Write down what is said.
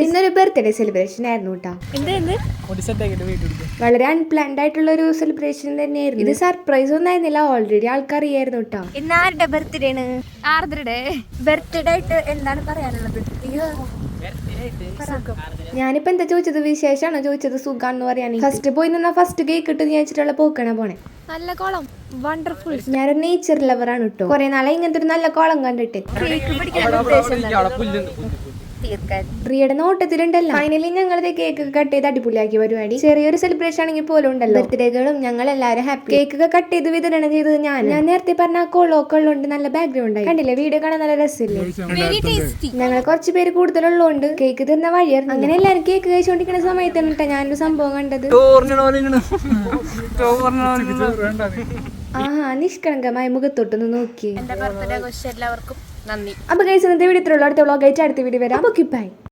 ഇന്നൊരു birthday celebration ആയിരുന്നു കേട്ടോ. വളരെ അൺപ്ലാൻഡ് ആയിട്ടുള്ള ഒരു സെലിബ്രേഷൻ തന്നെയായിരുന്നു. ഇത് സർപ്രൈസ് ഒന്നും ആയിരുന്നില്ല, ഓൾറെഡി ആൾക്കാർ അറിയായിരുന്നു കേട്ടോ. ഇന്ന് ആരുടെ ബർത്ത്ഡേ ആണ്? ബർത്ത്ഡേ ആയിട്ട് എന്താണ് പറയാനുള്ളത്? ഞാനിപ്പോ എന്താ ചോദിച്ചത്, വിശേഷമാണോ ചോദിച്ചത്? സുഖാന്ന് പറയാൻ. ഫസ്റ്റ് പോയി നിന്നാ ഫസ്റ്റ് കേക്ക് ഇട്ട് വിചാരിച്ചിട്ടുള്ള പോക്കണ പോണേ. നല്ല കോളം, വണ്ടർഫുൾ. ഞാനൊരു നേച്ചർ ലവറാണ് കേട്ടോ. കുറെ നാളെ ഇങ്ങനത്തെ ഒരു നല്ല കോളം കണ്ടിട്ട്. റിയയുടെ നോട്ടത്തിലുണ്ടല്ലോ. ഫൈനലി ഞങ്ങളത് കേക്ക് കട്ട് ചെയ്ത് അടിപൊളിയാക്കി പരിപാടി. ചെറിയൊരു സെലിബ്രേഷൻ ആണെങ്കിൽ പോലും ഉണ്ടല്ലോ. ബർത്ത്ഡേകളും ഞങ്ങൾ എല്ലാവരും ഹാപ്പി. കേക്ക് ഒക്കെ കട്ട് ചെയ്ത് വിതരണം ചെയ്തത് ഞാൻ നേരത്തെ പറഞ്ഞ കൊള്ളോണ്ട് നല്ല ബാക്ക്ഗ്രൗണ്ട് ആയി. കണ്ടില്ലേ, വീഡിയോ കാണാൻ നല്ല രസമില്ലേ? ഞങ്ങൾ കുറച്ച് പേര് കൂടുതലുള്ളതുകൊണ്ട് കേക്ക് തരുന്ന വഴിയായിരുന്നു. അങ്ങനെ എല്ലാവരും കേക്ക് കഴിച്ചുകൊണ്ടിരിക്കുന്ന സമയത്താണ് കേട്ടോ ഞാനൊരു സംഭവം കണ്ടത്. ആഹാ, നിഷ്കളങ്കമായ മുഖത്തോട്ടൊന്ന് നോക്കി. എന്റെ ബർത്ത്ഡേ എല്ലാവർക്കും നന്ദി. അപ്പൊ ഗൈസ്, ഇന്നത്തെ വീഡിയോ ഇത്രയുള്ളൂ. അടുത്ത വ്ളോഗായിട്ട് അടുത്ത വീഡിയോ വരാം. Okay, by.